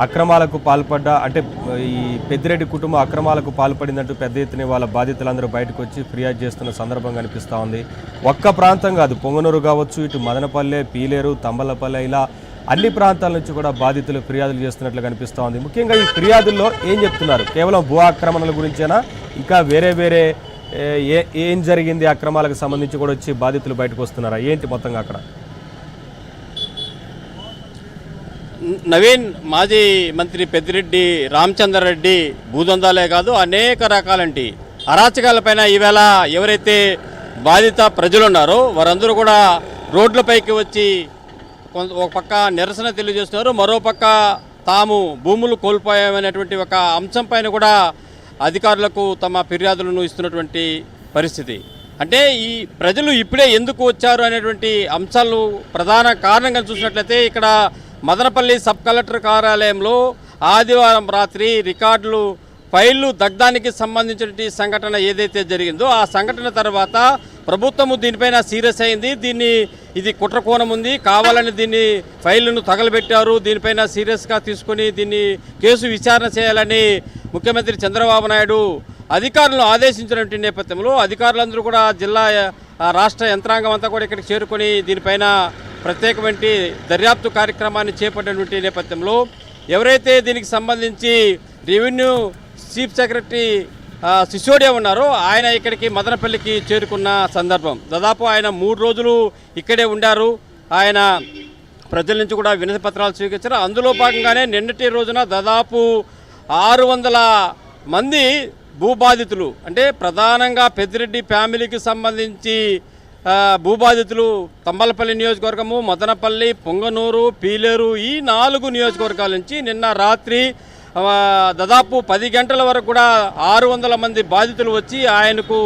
అక్రమాలకు పాల్పడ్డ అంటే ఈ పెద్దిరెడ్డి కుటుంబం అక్రమాలకు పాల్పడిందంటూ పెద్ద ఎత్తున వాళ్ళ బాధితులందరూ బయటకు వచ్చి ఫిర్యాదు చేస్తున్న సందర్భం కనిపిస్తూ ఉంది. ఒక్క ప్రాంతం కాదు, పొంగనూరు కావచ్చు, ఇటు మదనపల్లె, పీలేరు, తంబలపల్లె, ఇలా అన్ని ప్రాంతాల నుంచి కూడా బాధితులు ఫిర్యాదులు చేస్తున్నట్లు కనిపిస్తూ ఉంది. ముఖ్యంగా ఈ ఫిర్యాదుల్లో ఏం చెప్తున్నారు? కేవలం భూ ఆక్రమణల గురించేనా, ఇంకా వేరే ఏం జరిగింది అక్రమాలకు సంబంధించి కూడా వచ్చి బాధితులు బయటకు వస్తున్నారా? ఏంటి మొత్తంగా అక్కడ? నవీన్, మాజీ మంత్రి పెద్దిరెడ్డి రామచంద్రారెడ్డి భూదందాలే కాదు అనేక రకాలంటి అరాచకాలపైన ఈవేళ ఎవరైతే బాధిత ప్రజలు ఉన్నారో వారందరూ కూడా రోడ్లపైకి వచ్చి ఒక పక్క నిరసన తెలియజేస్తున్నారు, మరో పక్క తాము భూములు కోల్పోయామనేటువంటి ఒక అంశం పైన కూడా అధికారులకు తమ ఫిర్యాదులను ఇస్తున్నటువంటి పరిస్థితి. అంటే ఈ ప్రజలు ఇప్పుడే ఎందుకు వచ్చారు అనేటువంటి అంశాలు ప్రధాన కారణంగా చూసినట్లయితే ఇక్కడ మదనపల్లి సబ్ కలెక్టర్ కార్యాలయంలో ఆదివారం రాత్రి రికార్డులు ఫైళ్లు దగ్ధానికి సంబంధించిన సంఘటన ఏదైతే జరిగిందో ఆ సంఘటన తర్వాత ప్రభుత్వము దీనిపైన సీరియస్ అయింది. ఇది కుట్రకోణం ఉంది, కావాలని దీన్ని ఫైళ్లను తగలబెట్టారు, దీనిపైన సీరియస్గా తీసుకుని దీన్ని కేసు విచారణ చేయాలని ముఖ్యమంత్రి చంద్రబాబు నాయుడు అధికారులను ఆదేశించినటువంటి నేపథ్యంలో అధికారులందరూ కూడా జిల్లా రాష్ట్ర యంత్రాంగం అంతా కూడా ఇక్కడికి చేరుకొని దీనిపైన ప్రత్యేకమైన దర్యాప్తు కార్యక్రమాన్ని చేపట్టినటువంటి నేపథ్యంలో ఎవరైతే దీనికి సంబంధించి రెవెన్యూ చీఫ్ సెక్రటరీ సిసోడియా ఉన్నారో ఆయన ఇక్కడికి మదనపల్లికి చేరుకున్న సందర్భం. దాదాపు ఆయన 3 రోజులు ఇక్కడే ఉండారు. ఆయన ప్రజల నుంచి కూడా వినతి పత్రాలు స్వీకరించారు. అందులో భాగంగానే నిన్నటి రోజున దాదాపు 600 మంది భూబాధితులు, అంటే ప్రధానంగా పెద్దిరెడ్డి ఫ్యామిలీకి సంబంధించి భూబాధితులు తంబలపల్లి నియోజకవర్గము, మదనపల్లి, పొంగనూరు, పీలేరు ఈ 4 నియోజకవర్గాల నుంచి నిన్న రాత్రి దాదాపు 10 గంటల వరకు కూడా 600 మంది బాధితులు వచ్చి ఆయనకు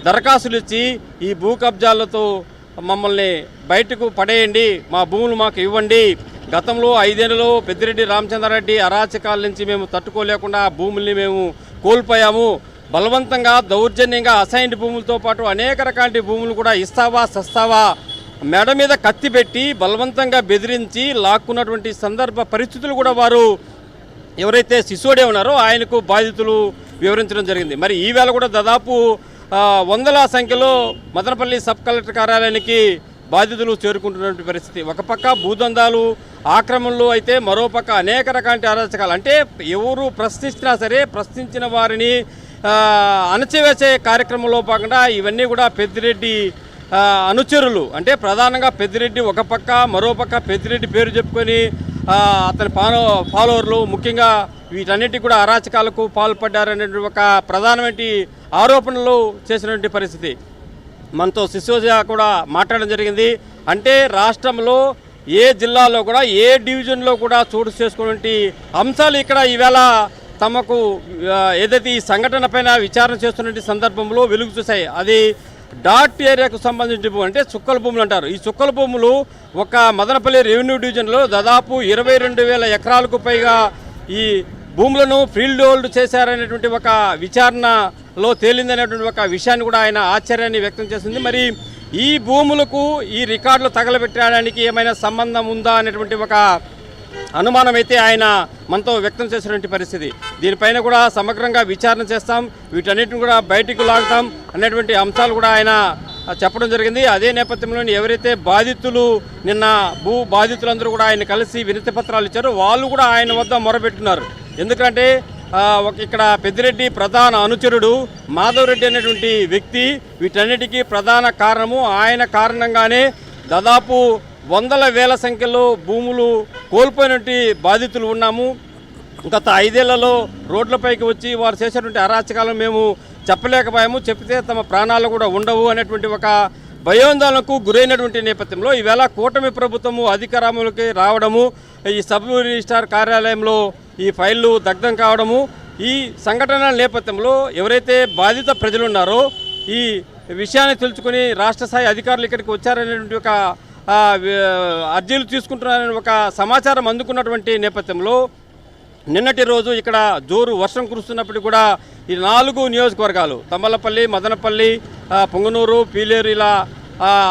దరఖాస్తులు ఇచ్చి ఈ భూ కబ్జాలతో మమ్మల్ని బయటకు పడేయండి, మా భూములు మాకు ఇవ్వండి, గతంలో 5 ఏళ్లలో పెద్దిరెడ్డి రామచంద్రారెడ్డి అరాచకాల నుంచి మేము తట్టుకోలేకుండా భూముల్ని మేము కోల్పోయాము, బలవంతంగా దౌర్జన్యంగా అసైన్డ్ భూములతో పాటు అనేక రకాల భూములు కూడా ఇస్తావా సస్తావా మెడ మీద కత్తి పెట్టి బలవంతంగా బెదిరించి లాక్కున్నటువంటి సందర్భ పరిస్థితులు కూడా వారు ఎవరైతే సిసోడియా ఉన్నారో ఆయనకు బాధితులు వివరించడం జరిగింది. మరి ఈవేళ కూడా దాదాపు 100ల సంఖ్యలో మదనపల్లి సబ్ కలెక్టర్ కార్యాలయానికి బాధితులు చేరుకుంటున్నటువంటి పరిస్థితి. ఒక పక్క భూదందాలు ఆక్రమణలు అయితే మరోపక్క అనేక రకాల అరాచకాలు. అంటే ఎవరు ప్రశ్నించినా సరే ప్రశ్నించిన వారిని అణచివేసే కార్యక్రమంలో భాగంగా ఇవన్నీ కూడా పెద్దిరెడ్డి అనుచరులు, అంటే ప్రధానంగా పెద్దిరెడ్డి ఒక పక్క, మరోపక్క పెద్దిరెడ్డి పేరు చెప్పుకొని అతని ఫాలోవర్లు ముఖ్యంగా వీటన్నిటి కూడా అరాచకాలకు పాల్పడ్డారనేటువంటి ఒక ప్రధానమైన ఆరోపణలు చేసినటువంటి పరిస్థితి. మనతో సిసోడియా కూడా మాట్లాడడం జరిగింది. అంటే రాష్ట్రంలో ఏ జిల్లాలో కూడా ఏ డివిజన్లో కూడా చోటు చేసుకున్నటువంటి అంశాలు ఇక్కడ ఈవేళ తమకు ఏదైతే ఈ సంఘటన పైన విచారణ చేస్తున్న సందర్భంలో వెలుగు చూశాయి. అది డాట్ ఏరియాకు సంబంధించిన భూములు, అంటే చుక్కల భూములు అంటారు. ఈ చుక్కల భూములు ఒక మదనపల్లి రెవెన్యూ డివిజన్లో దాదాపు 22,000 ఎకరాలకు పైగా ఈ భూములను ఫీల్డ్ హోల్డ్ చేశారనేటువంటి ఒక విచారణలో తేలిందనేటువంటి ఒక విషయాన్ని కూడా ఆయన ఆశ్చర్యాన్ని వ్యక్తం చేసింది. మరి ఈ భూములకు ఈ రికార్డులు తగలబెట్టడానికి ఏమైనా సంబంధం ఉందా అనేటువంటి ఒక అనుమానం అయితే ఆయన మనతో వ్యక్తం చేసినటువంటి పరిస్థితి. దీనిపైన కూడా సమగ్రంగా విచారణ చేస్తాం, వీటన్నిటిని కూడా బయటికి లాగుతాం అనేటువంటి అంశాలు కూడా ఆయన చెప్పడం జరిగింది. అదే నేపథ్యంలో ఎవరైతే బాధితులు నిన్న భూ బాధితులందరూ కూడా ఆయన కలిసి వినతి పత్రాలు ఇచ్చారో వాళ్ళు కూడా ఆయన వద్ద మొరపెట్టున్నారు. ఎందుకంటే ఇక్కడ పెద్దిరెడ్డి ప్రధాన అనుచరుడు మాధవరెడ్డి అనేటువంటి వ్యక్తి వీటన్నిటికీ ప్రధాన కారణము. ఆయన కారణంగానే దాదాపు 100,000 సంఖ్యలో భూములు కోల్పోయినటువంటి బాధితులు ఉన్నాము. గత 5 ఏళ్లలో రోడ్లపైకి వచ్చి వారు చేసేటువంటి అరాచకాలను మేము చెప్పలేకపోయాము, చెప్తే తమ ప్రాణాలు కూడా ఉండవు అనేటువంటి ఒక భయోందోళనకు గురైనటువంటి నేపథ్యంలో ఈవేళ కూటమి ప్రభుత్వము అధికారంలోకి రావడము, ఈ సబ్ రిజిస్ట్రార్ కార్యాలయంలో ఈ ఫైళ్లు దగ్ధం కావడము, ఈ సంఘటనల నేపథ్యంలో ఎవరైతే బాధిత ప్రజలు ఉన్నారో ఈ విషయాన్ని తెలుసుకుని రాష్ట్ర స్థాయి అధికారులు ఇక్కడికి వచ్చారనేటువంటి ఒక అర్జీలు తీసుకుంటున్నారని ఒక సమాచారం అందుకున్నటువంటి నేపథ్యంలో నిన్నటి రోజు ఇక్కడ జోరు వర్షం కురుస్తున్నప్పటికీ కూడా ఈ 4 నియోజకవర్గాలు తంబలపల్లి, మదనపల్లి, పొంగనూరు, పీలేరు ఇలా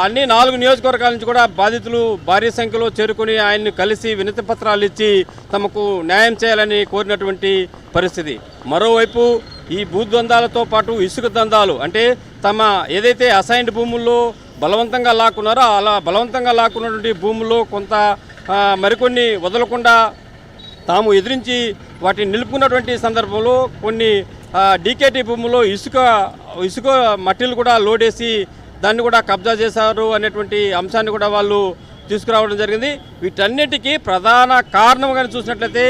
అన్ని 4 నియోజకవర్గాల నుంచి కూడా బాధితులు భారీ సంఖ్యలో చేరుకుని ఆయన్ని కలిసి వినతి పత్రాలు ఇచ్చి తమకు న్యాయం చేయాలని కోరినటువంటి పరిస్థితి. మరోవైపు ఈ భూద్వందాలతో పాటు ఇసుక దందాలు అంటే తమ ఏదైతే అసైన్డ్ భూముల్లో బలవంతంగా లాక్కున్నారో అలా బలవంతంగా లాక్కున్నటువంటి భూముల్లో కొంత మరికొన్ని వదలకుండా తాము ఎదిరించి వాటిని నిలుపుకున్నటువంటి సందర్భంలో కొన్ని డీకేటీ భూముల్లో ఇసుక మట్టిలు కూడా లోడేసి దాన్ని కూడా కబ్జా చేశారు అనేటువంటి అంశాన్ని కూడా వాళ్ళు తీసుకురావడం జరిగింది. వీటన్నిటికీ ప్రధాన కారణంగా చూసినట్లయితే